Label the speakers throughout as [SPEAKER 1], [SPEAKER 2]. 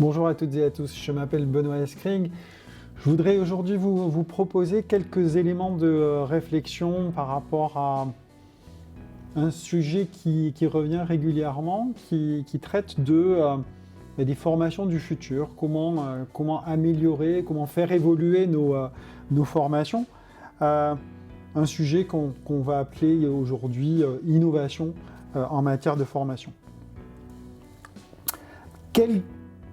[SPEAKER 1] Bonjour à toutes et à tous, je m'appelle Benoît Eskring. Je voudrais aujourd'hui vous proposer quelques éléments de réflexion par rapport à un sujet qui revient régulièrement, qui traite des formations du futur, comment améliorer, comment faire évoluer nos formations. Un sujet qu'on va appeler aujourd'hui innovation en matière de formation. Quelles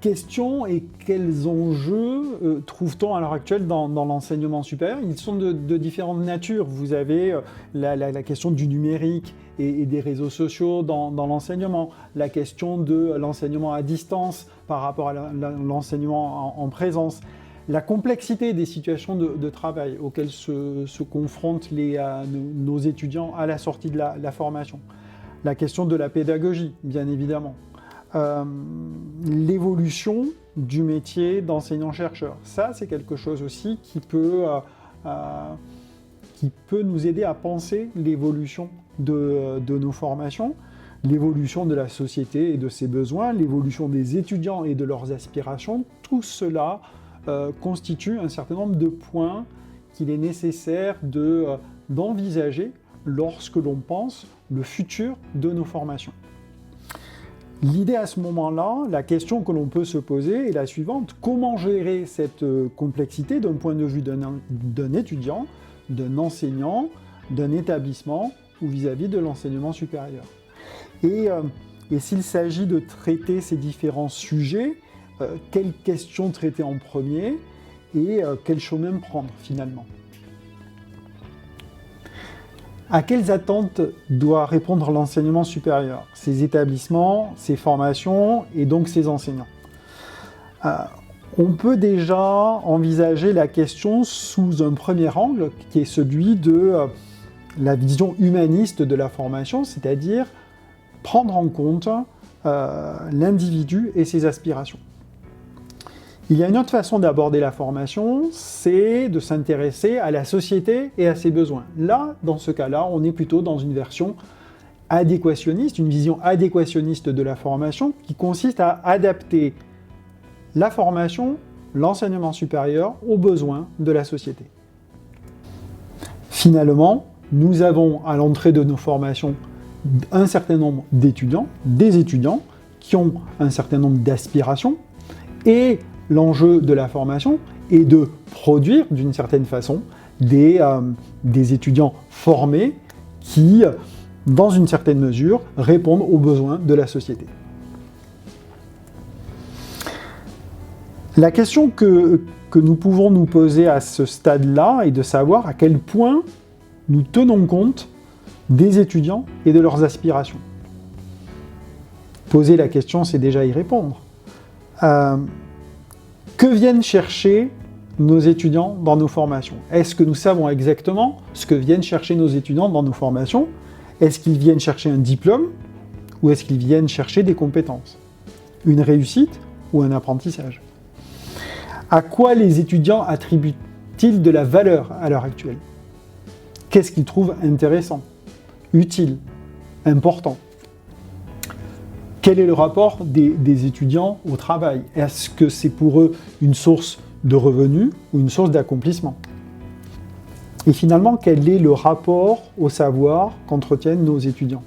[SPEAKER 1] questions et quels enjeux trouve-t-on à l'heure actuelle dans l'enseignement supérieur? Ils sont de différentes natures. Vous avez la question du numérique et des réseaux sociaux dans l'enseignement, la question de l'enseignement à distance par rapport à l'enseignement en présence, la complexité des situations de travail auxquelles se confrontent nos étudiants à la sortie de la formation, la question de la pédagogie, bien évidemment. L'évolution du métier d'enseignant-chercheur. Ça, c'est quelque chose aussi qui peut nous aider à penser l'évolution de nos formations, l'évolution de la société et de ses besoins, l'évolution des étudiants et de leurs aspirations. Tout cela constitue un certain nombre de points qu'il est nécessaire d'envisager lorsque l'on pense le futur de nos formations. L'idée à ce moment-là, la question que l'on peut se poser est la suivante: comment gérer cette complexité d'un point de vue d'un étudiant, d'un enseignant, d'un établissement ou vis-à-vis de l'enseignement supérieur? Et s'il s'agit de traiter ces différents sujets, quelles questions traiter en premier et quel chemin prendre finalement? À quelles attentes doit répondre l'enseignement supérieur, ses établissements, ses formations et donc ses enseignants? On peut déjà envisager la question sous un premier angle qui est celui de la vision humaniste de la formation, c'est-à-dire prendre en compte l'individu et ses aspirations. Il y a une autre façon d'aborder la formation, c'est de s'intéresser à la société et à ses besoins. Là, dans ce cas-là, on est plutôt dans une version adéquationniste, une vision adéquationniste de la formation qui consiste à adapter la formation, l'enseignement supérieur aux besoins de la société. Finalement, nous avons à l'entrée de nos formations un certain nombre d'étudiants, des étudiants qui ont un certain nombre d'aspirations et l'enjeu de la formation est de produire, d'une certaine façon, des étudiants formés qui, dans une certaine mesure, répondent aux besoins de la société. La question que nous pouvons nous poser à ce stade-là est de savoir à quel point nous tenons compte des étudiants et de leurs aspirations. Poser la question, c'est déjà y répondre. Que viennent chercher nos étudiants dans nos formations? Est-ce que nous savons exactement ce que viennent chercher nos étudiants dans nos formations? Est-ce qu'ils viennent chercher un diplôme ou est-ce qu'ils viennent chercher des compétences? Une réussite ou un apprentissage? À quoi les étudiants attribuent-ils de la valeur à l'heure actuelle? Qu'est-ce qu'ils trouvent intéressant, utile, important? Quel est le rapport des étudiants au travail? Est-ce que c'est pour eux une source de revenus ou une source d'accomplissement? Et finalement, quel est le rapport au savoir qu'entretiennent nos étudiants?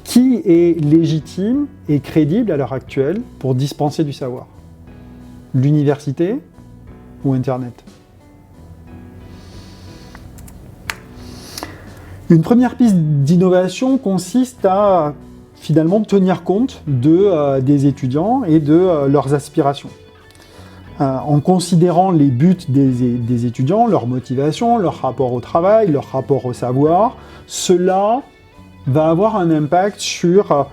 [SPEAKER 1] Qui est légitime et crédible à l'heure actuelle pour dispenser du savoir? L'université ou Internet? Une première piste d'innovation consiste à finalement tenir compte des étudiants et de leurs aspirations. En considérant les buts des étudiants, leur motivation, leur rapport au travail, leur rapport au savoir, cela va avoir un impact sur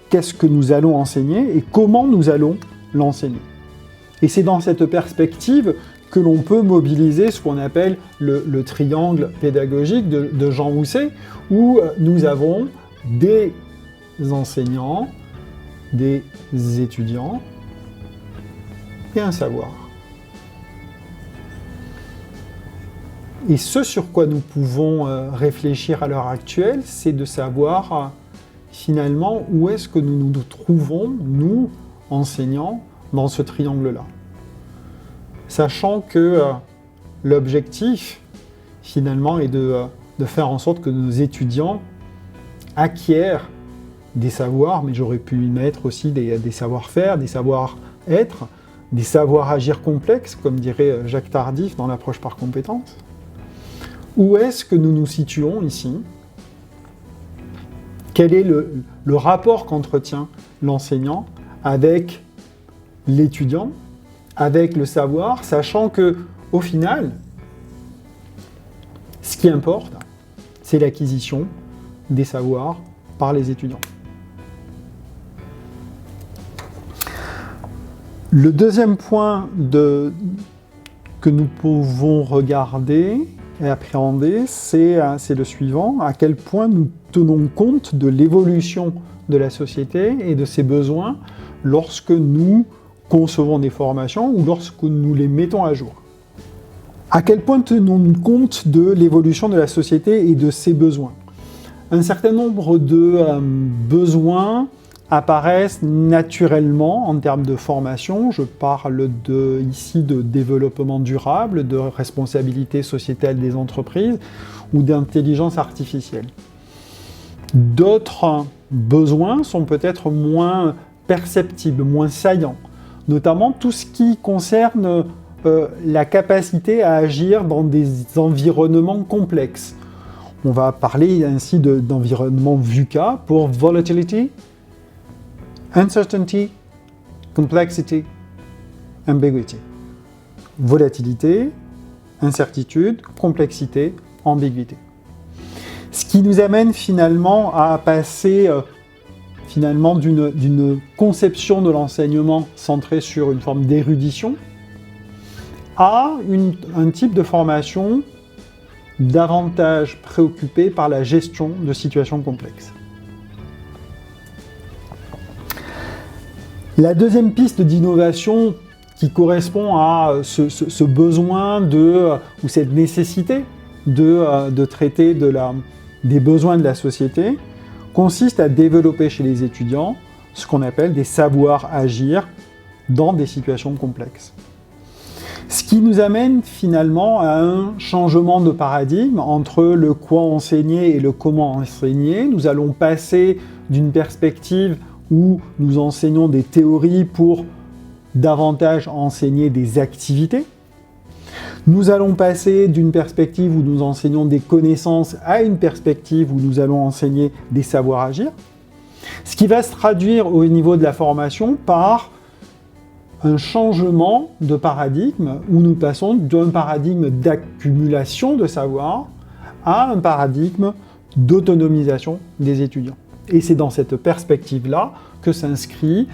[SPEAKER 1] qu'est-ce que nous allons enseigner et comment nous allons l'enseigner. Et c'est dans cette perspective que l'on peut mobiliser ce qu'on appelle le triangle pédagogique de Jean Housset, où nous avons des enseignants, des étudiants et un savoir. Et ce sur quoi nous pouvons réfléchir à l'heure actuelle, c'est de savoir finalement où est-ce que nous nous trouvons, nous, enseignant dans ce triangle-là. Sachant que l'objectif, finalement, est de faire en sorte que nos étudiants acquièrent des savoirs, mais j'aurais pu y mettre aussi des savoir-faire, des savoir-être, des savoirs-agir complexes, comme dirait Jacques Tardif dans l'approche par compétences. Où est-ce que nous nous situons ici? Quel est le rapport qu'entretient l'enseignant avec l'étudiant, avec le savoir, sachant que, au final, ce qui importe, c'est l'acquisition des savoirs par les étudiants. Le deuxième point que nous pouvons regarder et appréhender, c'est le suivant: à quel point nous tenons compte de l'évolution de la société et de ses besoins lorsque nous concevons des formations ou lorsque nous les mettons à jour. À quel point tenons-nous compte de l'évolution de la société et de ses besoins? Un certain nombre de besoins apparaissent naturellement en termes de formation. Je parle ici de développement durable, de responsabilité sociétale des entreprises ou d'intelligence artificielle. D'autres besoins sont peut-être moins perceptibles, moins saillants, notamment tout ce qui concerne la capacité à agir dans des environnements complexes. On va parler ainsi d'environnement VUCA pour Volatility, Uncertainty, Complexity, Ambiguity. Volatilité, incertitude, complexité, ambiguïté. Ce qui nous amène finalement à passer d'une conception de l'enseignement centrée sur une forme d'érudition à un type de formation davantage préoccupé par la gestion de situations complexes. La deuxième piste d'innovation qui correspond à ce besoin ou cette nécessité de traiter des besoins de la société consiste à développer chez les étudiants ce qu'on appelle des savoirs agir dans des situations complexes. Ce qui nous amène finalement à un changement de paradigme entre le quoi enseigner et le comment enseigner. Nous allons passer d'une perspective où nous enseignons des théories pour davantage enseigner des activités. Nous allons passer d'une perspective où nous enseignons des connaissances à une perspective où nous allons enseigner des savoirs agir. Ce qui va se traduire au niveau de la formation par un changement de paradigme où nous passons d'un paradigme d'accumulation de savoir à un paradigme d'autonomisation des étudiants. Et c'est dans cette perspective-là que s'inscrivent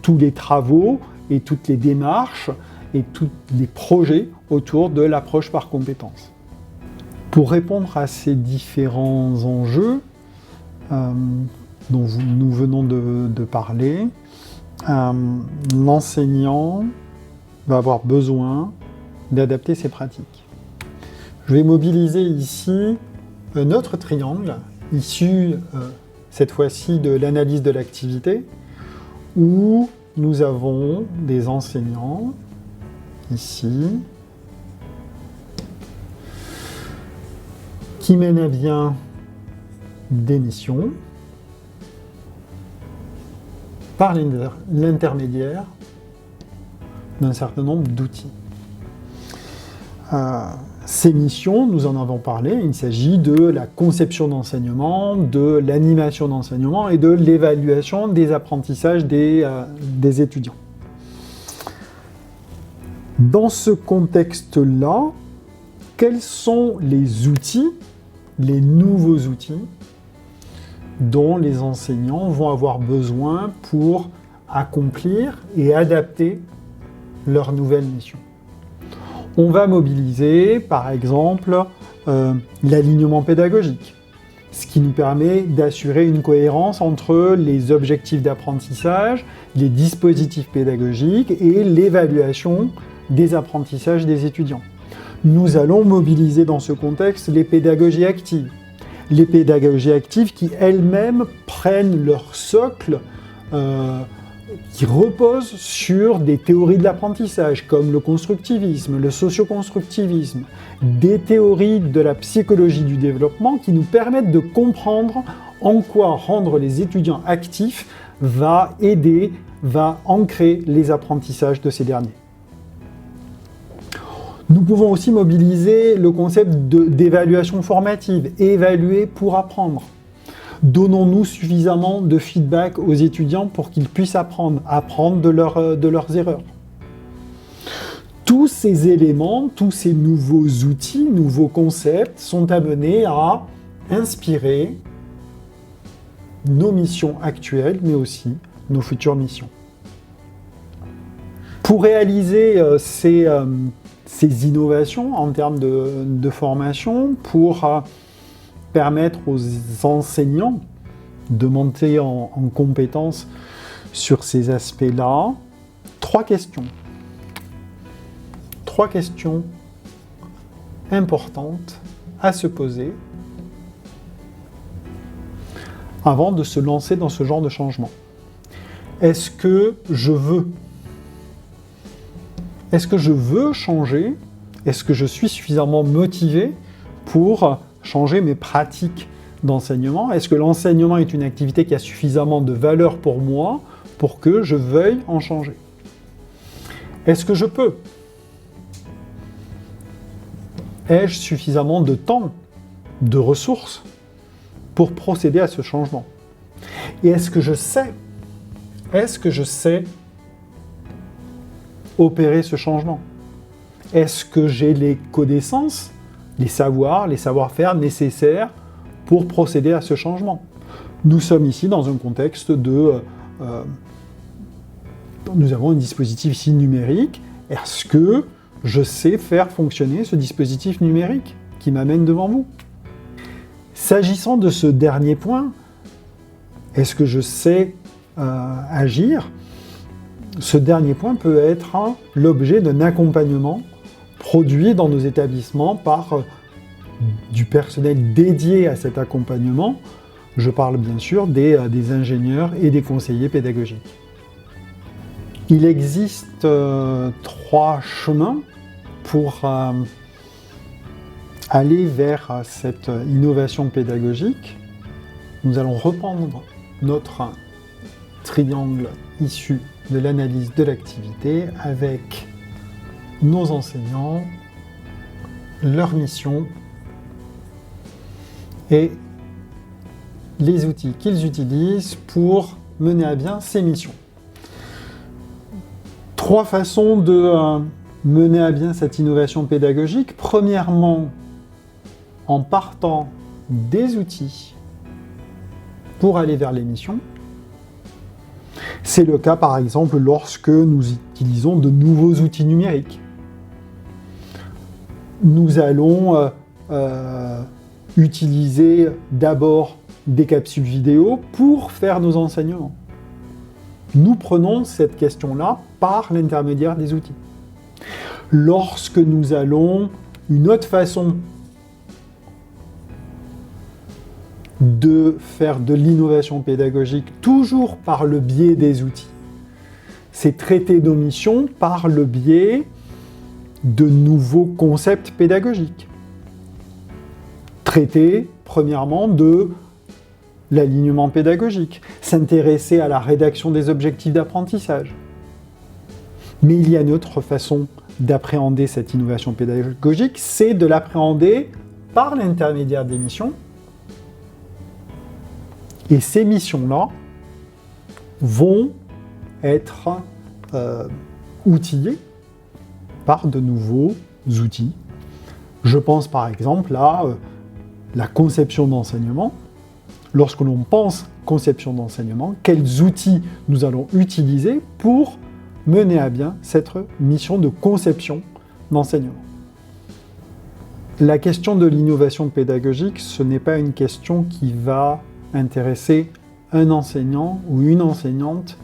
[SPEAKER 1] tous les travaux et toutes les démarches et tous les projets autour de l'approche par compétences. Pour répondre à ces différents enjeux dont nous venons de parler, l'enseignant va avoir besoin d'adapter ses pratiques. Je vais mobiliser ici un autre triangle issu cette fois-ci de l'analyse de l'activité, où nous avons des enseignants, ici, qui mènent à bien des missions par l'intermédiaire d'un certain nombre d'outils. Ces missions, nous en avons parlé, il s'agit de la conception d'enseignement, de l'animation d'enseignement et de l'évaluation des apprentissages des étudiants. Dans ce contexte-là, quels sont les outils, les nouveaux outils dont les enseignants vont avoir besoin pour accomplir et adapter leur nouvelle mission? On va mobiliser, par exemple, l'alignement pédagogique, ce qui nous permet d'assurer une cohérence entre les objectifs d'apprentissage, les dispositifs pédagogiques et l'évaluation des apprentissages des étudiants. Nous allons mobiliser dans ce contexte les pédagogies actives. Les pédagogies actives qui elles-mêmes prennent leur socle qui repose sur des théories de l'apprentissage comme le constructivisme, le socioconstructivisme, des théories de la psychologie du développement qui nous permettent de comprendre en quoi rendre les étudiants actifs va aider, va ancrer les apprentissages de ces derniers. Nous pouvons aussi mobiliser le concept d'évaluation formative, évaluer pour apprendre. Donnons-nous suffisamment de feedback aux étudiants pour qu'ils puissent apprendre de leurs erreurs. Tous ces éléments, tous ces nouveaux outils, nouveaux concepts sont amenés à inspirer nos missions actuelles, mais aussi nos futures missions. Pour réaliser ces innovations en termes de formation, pour permettre aux enseignants de monter en compétence sur ces aspects-là, trois questions importantes à se poser avant de se lancer dans ce genre de changement. Est-ce que je veux changer? Est-ce que je suis suffisamment motivé pour changer mes pratiques d'enseignement? Est-ce que l'enseignement est une activité qui a suffisamment de valeur pour moi pour que je veuille en changer? Est-ce que je peux? Ai-je suffisamment de temps, de ressources pour procéder à ce changement? Et est-ce que je sais opérer ce changement? Est-ce que j'ai les connaissances, les savoirs, les savoir-faire nécessaires pour procéder à ce changement? Nous sommes ici dans un contexte nous avons un dispositif ici numérique. Est-ce que je sais faire fonctionner ce dispositif numérique qui m'amène devant vous? S'agissant de ce dernier point, est-ce que je sais agir? Ce dernier point peut être l'objet d'un accompagnement produit dans nos établissements par du personnel dédié à cet accompagnement. Je parle bien sûr des ingénieurs et des conseillers pédagogiques. Il existe trois chemins pour aller vers cette innovation pédagogique. Nous allons reprendre notre triangle issu de l'analyse de l'activité avec nos enseignants, leur mission et les outils qu'ils utilisent pour mener à bien ces missions. Trois façons de mener à bien cette innovation pédagogique. Premièrement, en partant des outils pour aller vers les missions. C'est le cas par exemple lorsque nous utilisons de nouveaux outils numériques. Nous allons utiliser d'abord des capsules vidéo pour faire nos enseignements. Nous prenons cette question-là par l'intermédiaire des outils. Lorsque nous allons, une autre façon de faire de l'innovation pédagogique, toujours par le biais des outils, c'est traiter nos missions par le biais de nouveaux concepts pédagogiques. Traiter, premièrement, de l'alignement pédagogique, s'intéresser à la rédaction des objectifs d'apprentissage. Mais il y a une autre façon d'appréhender cette innovation pédagogique, c'est de l'appréhender par l'intermédiaire des missions. Et ces missions-là vont être outillées par de nouveaux outils. Je pense par exemple à la conception d'enseignement. Lorsque l'on pense conception d'enseignement, quels outils nous allons utiliser pour mener à bien cette mission de conception d'enseignement. La question de l'innovation pédagogique, ce n'est pas une question qui va intéresser un enseignant ou une enseignante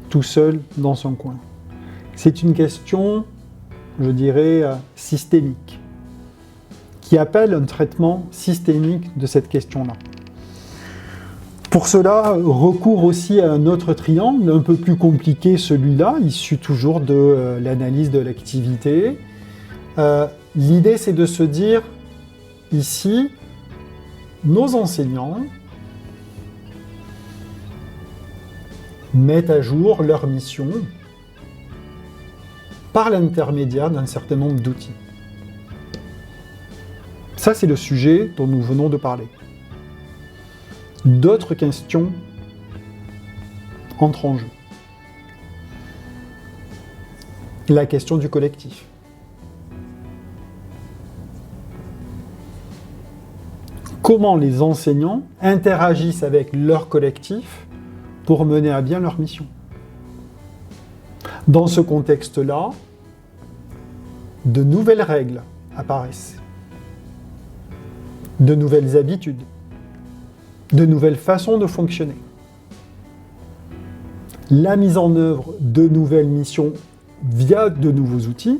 [SPEAKER 1] tout seul dans son coin. C'est une question, je dirais, systémique, qui appelle un traitement systémique de cette question-là. Pour cela, recours aussi à un autre triangle, un peu plus compliqué celui-là, issu toujours de l'analyse de l'activité. L'idée, c'est de se dire, ici, nos enseignants mettent à jour leur mission par l'intermédiaire d'un certain nombre d'outils. Ça, c'est le sujet dont nous venons de parler. D'autres questions entrent en jeu. La question du collectif. Comment les enseignants interagissent avec leur collectif pour mener à bien leur mission. Dans ce contexte-là, de nouvelles règles apparaissent, de nouvelles habitudes, de nouvelles façons de fonctionner. La mise en œuvre de nouvelles missions via de nouveaux outils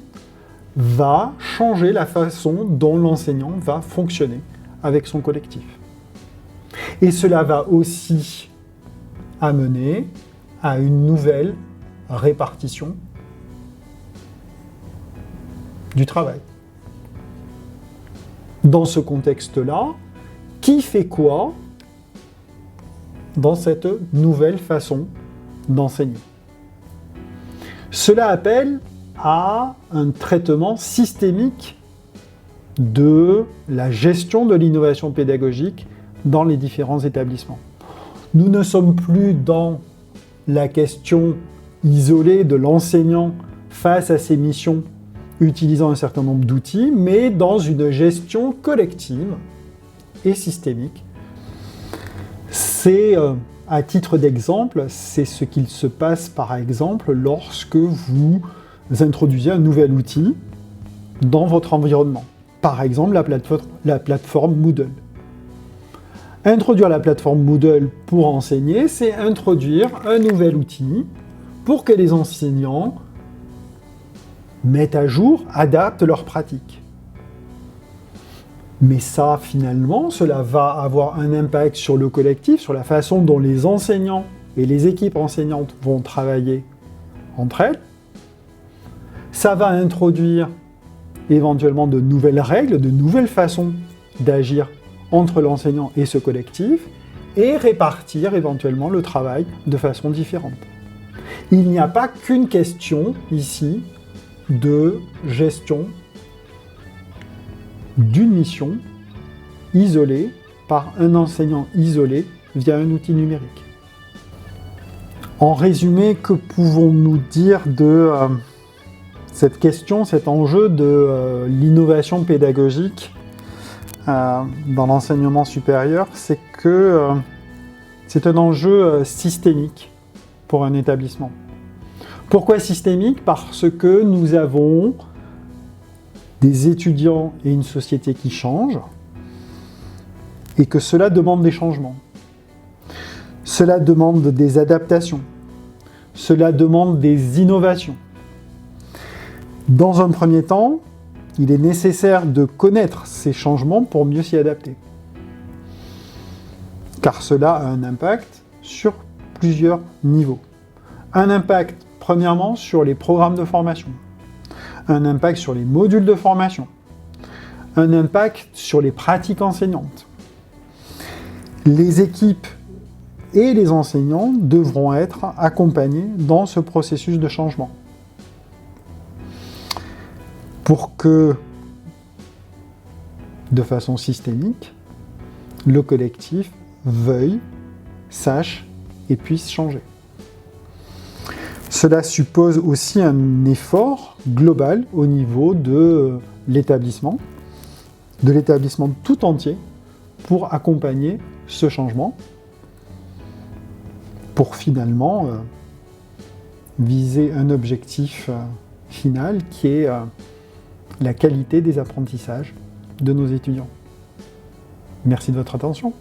[SPEAKER 1] va changer la façon dont l'enseignant va fonctionner avec son collectif. Et cela va aussi amener à une nouvelle répartition du travail. Dans ce contexte-là, qui fait quoi dans cette nouvelle façon d'enseigner? Cela appelle à un traitement systémique de la gestion de l'innovation pédagogique dans les différents établissements. Nous ne sommes plus dans la question isolée de l'enseignant face à ses missions utilisant un certain nombre d'outils, mais dans une gestion collective et systémique. C'est, à titre d'exemple, c'est ce qu'il se passe par exemple lorsque vous introduisez un nouvel outil dans votre environnement. Par exemple, la plateforme Moodle. Introduire la plateforme Moodle pour enseigner, c'est introduire un nouvel outil pour que les enseignants mettent à jour, adaptent leurs pratiques. Mais ça, finalement, cela va avoir un impact sur le collectif, sur la façon dont les enseignants et les équipes enseignantes vont travailler entre elles. Ça va introduire éventuellement de nouvelles règles, de nouvelles façons d'agir entre l'enseignant et ce collectif, et répartir éventuellement le travail de façon différente. Il n'y a pas qu'une question ici de gestion d'une mission isolée par un enseignant isolé via un outil numérique. En résumé, que pouvons-nous dire de cette question, cet enjeu de l'innovation pédagogique dans l'enseignement supérieur? C'est que c'est un enjeu systémique pour un établissement. Pourquoi systémique? Parce que nous avons des étudiants et une société qui changent, et que cela demande des changements. Cela demande des adaptations. Cela demande des innovations. Dans un premier temps, il est nécessaire de connaître ces changements pour mieux s'y adapter. Car cela a un impact sur plusieurs niveaux. Un impact, premièrement, sur les programmes de formation. Un impact sur les modules de formation. Un impact sur les pratiques enseignantes. Les équipes et les enseignants devront être accompagnés dans ce processus de changement. Pour que, de façon systémique, le collectif veuille, sache et puisse changer. Cela suppose aussi un effort global au niveau de l'établissement tout entier, pour accompagner ce changement, pour finalement viser un objectif final qui est la qualité des apprentissages de nos étudiants. Merci de votre attention.